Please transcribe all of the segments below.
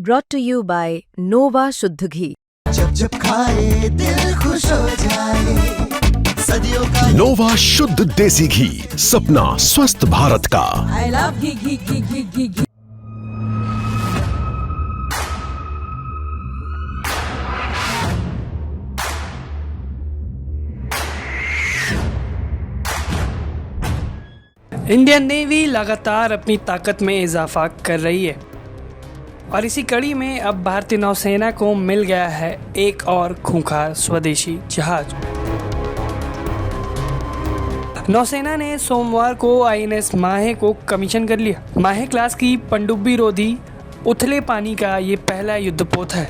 brought to you by Nova शुद्ध घी। जब जब खाए दिल खुश हो जाए, सदियों का नोवा शुद्ध देसी घी, सपना स्वस्थ भारत का। I love ghee ghee ghee ghee ghee ghee. Indian navy लगातार अपनी ताकत में इजाफा कर रही है और इसी कड़ी में अब भारतीय नौसेना को मिल गया है एक और खूंखार स्वदेशी जहाज। नौसेना ने सोमवार को आईएनएस माहे को कमीशन कर लिया। माहे क्लास की पनडुब्बी रोधी उथले पानी का ये पहला युद्धपोत है।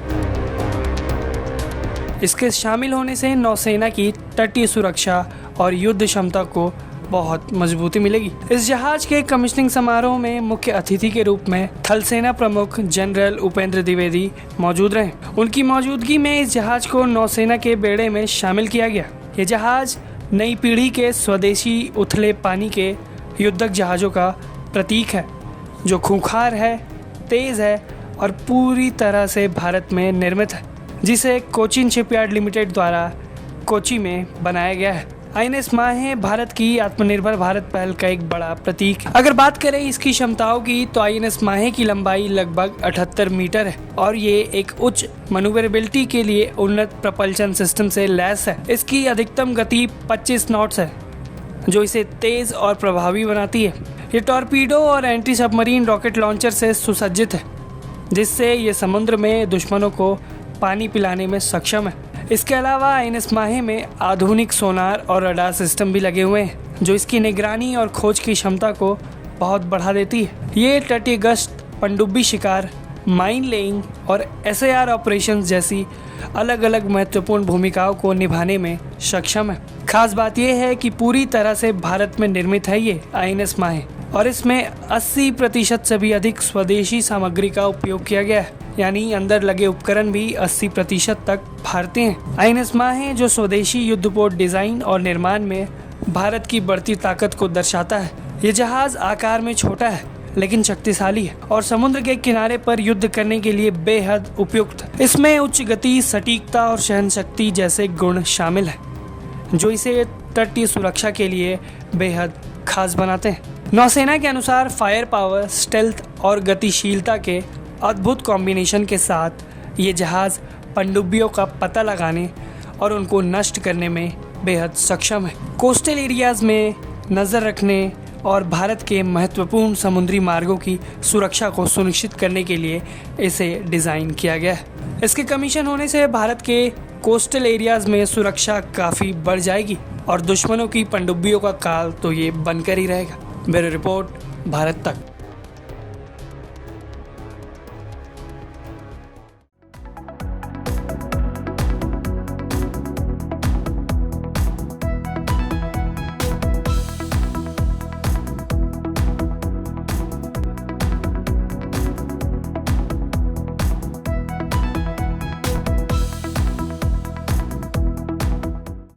इसके शामिल होने से नौसेना की तटीय सुरक्षा और युद्ध क्षमता को बहुत मजबूती मिलेगी। इस जहाज के कमिश्निंग समारोह में मुख्य अतिथि के रूप में थल सेना प्रमुख जनरल उपेंद्र द्विवेदी मौजूद रहे। उनकी मौजूदगी में इस जहाज को नौसेना के बेड़े में शामिल किया गया। ये जहाज नई पीढ़ी के स्वदेशी उथले पानी के युद्धक जहाज़ों का प्रतीक है, जो खूंखार है, तेज़ है और पूरी तरह से भारत में निर्मित है, जिसे कोचिन शिपयार्ड लिमिटेड द्वारा कोची में बनाया गया है। आईएनएस माहे भारत की आत्मनिर्भर भारत पहल का एक बड़ा प्रतीक है। अगर बात करें इसकी क्षमताओं की, तो आईएनएस माहे की लंबाई लगभग 78 मीटर है और ये एक उच्च मैन्यूवरेबिलिटी के लिए उन्नत प्रपल्शन सिस्टम से लैस है। इसकी अधिकतम गति 25 नॉट्स है, जो इसे तेज और प्रभावी बनाती है। ये टॉर्पीडो और एंटी सबमरीन रॉकेट लॉन्चर से सुसज्जित है, जिससे ये समुद्र में दुश्मनों को पानी पिलाने में सक्षम है। इसके अलावा आईएनएस माहे में आधुनिक सोनार और रडार सिस्टम भी लगे हुए हैं, जो इसकी निगरानी और खोज की क्षमता को बहुत बढ़ा देती है। ये तटीय गश्त, पनडुब्बी शिकार, माइन लेइंग और एसएआर ऑपरेशंस जैसी अलग अलग महत्वपूर्ण भूमिकाओं को निभाने में सक्षम है। खास बात यह है कि पूरी तरह से भारत में निर्मित है ये आईएनएस माहे और इसमें 80% से भी अधिक स्वदेशी सामग्री का उपयोग किया गया है, यानी अंदर लगे उपकरण भी 80% तक भारतीय हैं। आईएनएस माहे जो स्वदेशी युद्धपोत डिजाइन और निर्माण में भारत की बढ़ती ताकत को दर्शाता है। ये जहाज आकार में छोटा है लेकिन शक्तिशाली है और समुद्र के किनारे पर युद्ध करने के लिए बेहद उपयुक्त है। इसमें उच्च गति, सटीकता और सहनशक्ति जैसे गुण शामिल है, जो इसे तटीय सुरक्षा के लिए बेहद खास बनाते हैं। नौसेना के अनुसार फायर पावर, स्टेल्थ और गतिशीलता के अद्भुत कॉम्बिनेशन के साथ ये जहाज़ पनडुब्बियों का पता लगाने और उनको नष्ट करने में बेहद सक्षम है। कोस्टल एरियाज़ में नज़र रखने और भारत के महत्वपूर्ण समुद्री मार्गों की सुरक्षा को सुनिश्चित करने के लिए इसे डिज़ाइन किया गया है। इसके कमीशन होने से भारत के कोस्टल एरियाज़ में सुरक्षा काफ़ी बढ़ जाएगी और दुश्मनों की पनडुब्बियों का काल तो ये बनकर ही रहेगा। ब्यूरो रिपोर्ट, भारत तक।